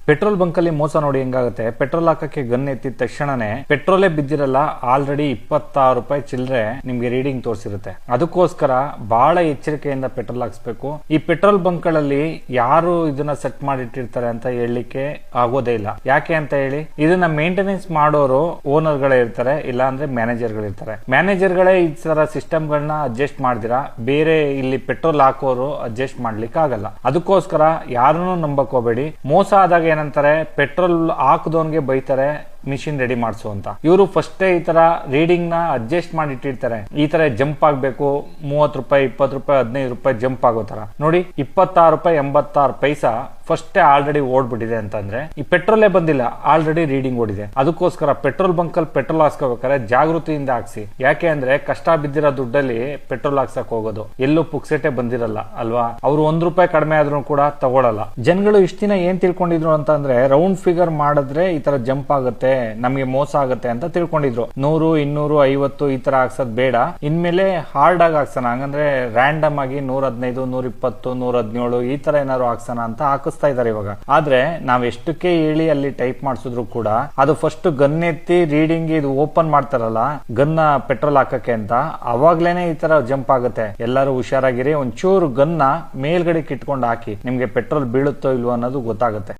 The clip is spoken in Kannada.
ಪೆಟ್ರೋಲ್ ಬಂಕ್ ಅಲ್ಲಿ ಮೋಸ ನೋಡಿ ಹೆಂಗಾಗುತ್ತೆ. ಪೆಟ್ರೋಲ್ ಹಾಕಕ್ಕೆ ಗನ್ ಎತ್ತಿದ ತಕ್ಷಣನೇ ಪೆಟ್ರೋಲೇ ಬಿದ್ದಿರಲ್ಲ, ಆಲ್ರೆಡಿ 26 ರೂಪಾಯಿ ಚಿಲ್ಲರೆ ನಿಮ್ಗೆ ರೀಡಿಂಗ್ ತೋರಿಸಿರುತ್ತೆ. ಅದಕ್ಕೋಸ್ಕರ ಬಹಳ ಎಚ್ಚರಿಕೆಯಿಂದ ಪೆಟ್ರೋಲ್ ಹಾಕ್ಸ್ಬೇಕು. ಈ ಪೆಟ್ರೋಲ್ ಬಂಕ್ ಗಳಲ್ಲಿ ಯಾರು ಇದನ್ನ ಸೆಟ್ ಮಾಡಿಟ್ಟಿರ್ತಾರೆ ಅಂತ ಹೇಳಲಿಕ್ಕೆ ಆಗೋದೇ ಇಲ್ಲ. ಯಾಕೆ ಅಂತ ಹೇಳಿ, ಇದನ್ನ ಮೇಂಟೆನೆನ್ಸ್ ಮಾಡೋರು ಓನರ್ ಗಳೇ ಇರ್ತಾರೆ, ಇಲ್ಲ ಅಂದ್ರೆ ಮ್ಯಾನೇಜರ್ ಗಳಿರ್ತಾರೆ. ಮ್ಯಾನೇಜರ್ ಗಳೇ ಈ ತರ ಸಿಸ್ಟಮ್ ಗಳನ್ನ ಅಡ್ಜಸ್ಟ್ ಮಾಡ್ದಿರಾ ಬೇರೆ ಇಲ್ಲಿ ಪೆಟ್ರೋಲ್ ಹಾಕೋರು ಅಡ್ಜಸ್ಟ್ ಮಾಡ್ಲಿಕ್ಕೆ ಆಗಲ್ಲ. ಅದಕ್ಕೋಸ್ಕರ ಯಾರನ್ನು ನಂಬಕ್ ಹೋಗ್ಬೇಡಿ. ಮೋಸ ಆದಾಗ ಏನಂತಾರೆ, ಪೆಟ್ರೋಲ್ ಹಾಕದವನ್ಗೆ ಬೈತಾರೆ ಮಿಷಿನ್ ರೆಡಿ ಮಾಡಿಸು ಅಂತ. ಇವರು ಫಸ್ಟ್ ಈ ತರ ರೀಡಿಂಗ್ ನ ಅಡ್ಜಸ್ಟ್ ಮಾಡಿ ಇಟ್ಟಿರ್ತಾರೆ. ಈ ತರ ಜಂಪ್ ಆಗ್ಬೇಕು, 30 ರೂಪಾಯಿ 20 ರೂಪಾಯಿ 15 ರೂಪಾಯಿ ಜಂಪ್ ಆಗೋ ತರ ನೋಡಿ. 26 ರೂಪಾಯಿ 86 ಪೈಸಾ ಫಸ್ಟ್ ಆಲ್ರೆಡಿ ಓಡ್ಬಿಟ್ಟಿದೆ ಅಂತಂದ್ರೆ ಈ ಪೆಟ್ರೋಲೇ ಬಂದಿಲ್ಲ, ಆಲ್ರೆಡಿ ರೀಡಿಂಗ್ ಓಡಿದೆ. ಅದಕ್ಕೋಸ್ಕರ ಪೆಟ್ರೋಲ್ ಬಂಕ್ ಅಲ್ಲಿ ಪೆಟ್ರೋಲ್ ಹಾಕ್ಸ್ಕೋಬೇಕಾದ್ರೆ ಜಾಗೃತಿಯಿಂದ ಹಾಕ್ಸಿ. ಯಾಕೆ ಅಂದ್ರೆ ಕಷ್ಟ ಬಿದ್ದಿರೋ ದುಡ್ಡಲ್ಲಿ ಪೆಟ್ರೋಲ್ ಹಾಕ್ಸಕ್ ಹೋಗೋದು, ಎಲ್ಲೂ ಪುಕ್ಸೆಟೆ ಬಂದಿರಲ್ಲ ಅಲ್ವಾ. ಅವ್ರು 1 ರೂಪಾಯಿ ಕಡಿಮೆ ಆದ್ರೂ ಕೂಡ ತಗೊಳಲ್ಲ. ಜನಗಳು ಇಷ್ಟ ದಿನ ಏನ್ ತಿಳ್ಕೊಂಡಿದ್ರು ಅಂತಂದ್ರೆ, ರೌಂಡ್ ಫಿಗರ್ ಮಾಡಿದ್ರೆ ಈ ತರ ಜಂಪ್ ಆಗುತ್ತೆ, ನಮ್ಗೆ ಮೋಸ ಆಗುತ್ತೆ ಅಂತ ತಿಳ್ಕೊಂಡಿದ್ರು. 100 200 50 ಈ ತರ ಹಾಕ್ಸೋದ್ ಬೇಡ, ಇನ್ಮೇಲೆ ಹಾರ್ಡ್ ಆಗಿ ಹಾಕ್ಸೋಣ. ಹಂಗಂದ್ರೆ ರ್ಯಾಂಡಮ್ ಆಗಿ 115 120 117 ಈ ತರ ಏನಾದ್ರು ಹಾಕ್ಸೋಣ ಅಂತ ಹಾಕಿಸ್ತಾ ಇದಾರೆ ಇವಾಗ. ಆದ್ರೆ ನಾವ್ ಎಷ್ಟಕ್ಕೆ ಹೇಳಿ ಅಲ್ಲಿ ಟೈಪ್ ಮಾಡಿಸಿದ್ರು ಕೂಡ ಅದು ಫಸ್ಟ್ ಗನ್ ಎತ್ತಿ ರೀಡಿಂಗ್ ಇದು ಓಪನ್ ಮಾಡ್ತಾರಲ್ಲ ಗನ್ನ ಪೆಟ್ರೋಲ್ ಹಾಕಕ್ಕೆ ಅಂತ, ಅವಾಗ್ಲೇನೆ ಈ ತರ ಜಂಪ್ ಆಗುತ್ತೆ. ಎಲ್ಲರೂ ಹುಷಾರಾಗಿರಿ. ಒಂಚೂರು ಗನ್ನ ಮೇಲ್ಗಡೆ ಕಿಟ್ಕೊಂಡು ಹಾಕಿ, ನಿಮ್ಗೆ ಪೆಟ್ರೋಲ್ ಬೀಳುತ್ತೋ ಇಲ್ವೋ ಅನ್ನೋದು ಗೊತ್ತಾಗುತ್ತೆ.